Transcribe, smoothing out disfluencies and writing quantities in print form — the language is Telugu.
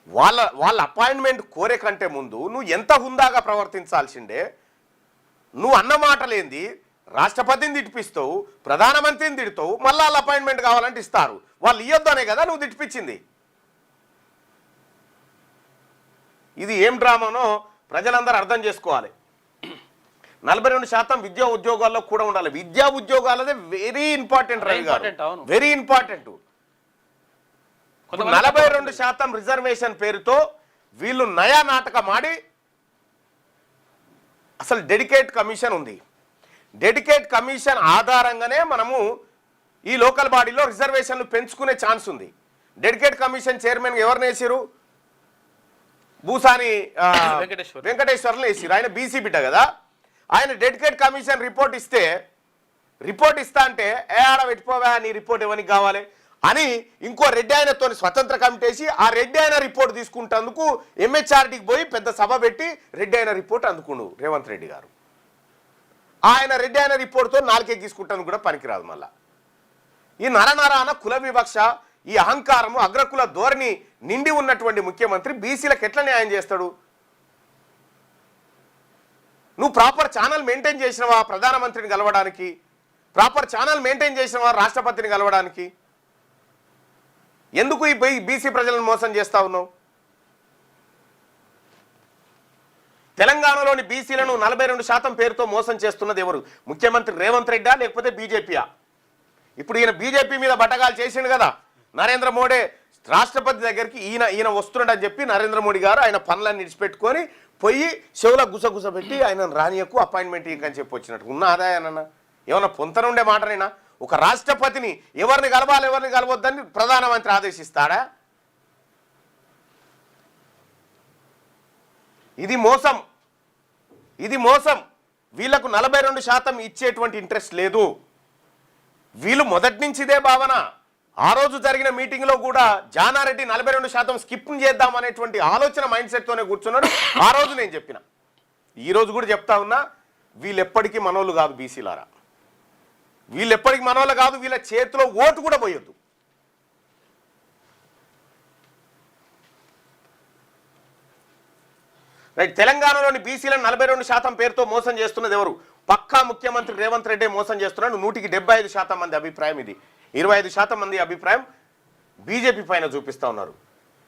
వాళ్ళ అపాయింట్మెంట్ కోరే కంటే ముందు నువ్వు ఎంత హుందాగా ప్రవర్తించాల్సిందే. నువ్వు అన్న మాటలేంది, రాష్ట్రపతిని తిట్టిపిస్తావు, ప్రధానమంత్రిని తిడతావు, మళ్ళీ వాళ్ళ అపాయింట్మెంట్ కావాలంటే ఇస్తారు. వాళ్ళు ఇవ్వద్దనే కదా నువ్వు తిట్టిపించింది. ఇది ఏం డ్రామానో ప్రజలందరూ అర్థం చేసుకోవాలి. 42% విద్యా ఉద్యోగాల్లో కూడా ఉండాలి. విద్యా ఉద్యోగాలదే వెరీ ఇంపార్టెంట్ రవి గారు, వెరీ ఇంపార్టెంట్. 42% రిజర్వేషన్ పేరుతో వీళ్ళు నయా నాటకం ఆడి అసలు డెడికేట్ కమిషన్ ఉంది. డెడికేట్ కమిషన్ ఆధారంగానే మనము ఈ లోకల్ బాడీలో రిజర్వేషన్లు పెంచుకునే ఛాన్స్ ఉంది. డెడికేట్ కమిషన్ చైర్మన్ ఎవరిని వేసిరు? భూసాని వెంకటేశ్వర్లు వేసిరు. ఆయన బీసీ బిడ్డ కదా. ఆయన డెడికేట్ కమిషన్ రిపోర్ట్ ఇస్తా అంటే ఆడ పెట్టిపోవా, నీ రిపోర్ట్ ఎవరికి కావాలి అని ఇంకో రెడ్డి ఆయనతో స్వతంత్ర కమిటీ వేసి ఆ రెడ్డి ఆయన రిపోర్ట్ తీసుకుంటేందుకు ఎంహెచ్ఆర్డీకి పోయి పెద్ద సభ పెట్టి రెడ్డి ఆయన రిపోర్ట్ అందుకుండు రేవంత్ రెడ్డి గారు. ఆయన రెడ్డి ఆయన రిపోర్ట్తో నాలుగే తీసుకుంటాను కూడా పనికిరాదు. మళ్ళా ఈ నరనరాన కుల వివక్ష, ఈ అహంకారము, అగ్రకుల ధోరణి నిండి ఉన్నటువంటి ముఖ్యమంత్రి బీసీలకు ఎట్లా న్యాయం చేస్తాడు? నువ్వు ప్రాపర్ ఛానల్ మెయింటైన్ చేసినవా ప్రధానమంత్రిని కలవడానికి? ప్రాపర్ ఛానల్ మెయింటైన్ చేసినవా రాష్ట్రపతిని కలవడానికి? ఎందుకు ఈ బీసీ ప్రజలను మోసం చేస్తా ఉన్నావు? తెలంగాణలోని బీసీలను 42% పేరుతో మోసం చేస్తున్నది ఎవరు? ముఖ్యమంత్రి రేవంత్ రెడ్డా లేకపోతే బీజేపీయా? ఇప్పుడు ఈయన బీజేపీ మీద బట్టగాలు చేసిండు కదా. నరేంద్ర మోడీ రాష్ట్రపతి దగ్గరికి ఈయన వస్తున్నాడని చెప్పి నరేంద్ర మోడీ గారు ఆయన పనులన్నీ విడిచిపెట్టుకొని పోయి చెవుల గుసగుస పెట్టి ఆయన రానియకు అపాయింట్మెంట్ ఇంకని చెప్పి వచ్చినట్టు ఉన్న ఆదాయానన్న ఏమన్నా పొంతన ఉండే మాటనైనా? ఒక రాష్ట్రపతిని ఎవరిని కలవాలి ఎవరిని కలవద్దని ప్రధానమంత్రి ఆదేశిస్తాడా? ఇది మోసం, ఇది మోసం. వీళ్లకు 42% ఇచ్చేటువంటి ఇంట్రెస్ట్ లేదు. వీళ్ళు మొదటి నుంచి ఇదే భావన. ఆ రోజు జరిగిన మీటింగ్లో కూడా జానారెడ్డి 42% స్కిప్ చేద్దాం అనేటువంటి ఆలోచన మైండ్ సెట్తోనే కూర్చున్నాడు. ఆ రోజు నేను చెప్పిన, ఈ రోజు కూడా చెప్తా ఉన్నా, వీళ్ళు ఎప్పటికీ మనోళ్ళు కాదు. బీసీలారా, వీళ్ళు ఎప్పటికీ మనోళ్ళు కాదు. వీళ్ళ చేతిలో ఓటు కూడా పోయొద్దు. రైట్. తెలంగాణలోని బీసీలను 42% పేరుతో మోసం చేస్తున్నది ఎవరు? పక్కా ముఖ్యమంత్రి రేవంత్ రెడ్డి మోసం చేస్తున్నాడు. 100% మంది అభిప్రాయం ఇది. 25% మంది అభిప్రాయం బీజేపీ పైన చూపిస్తా ఉన్నారు.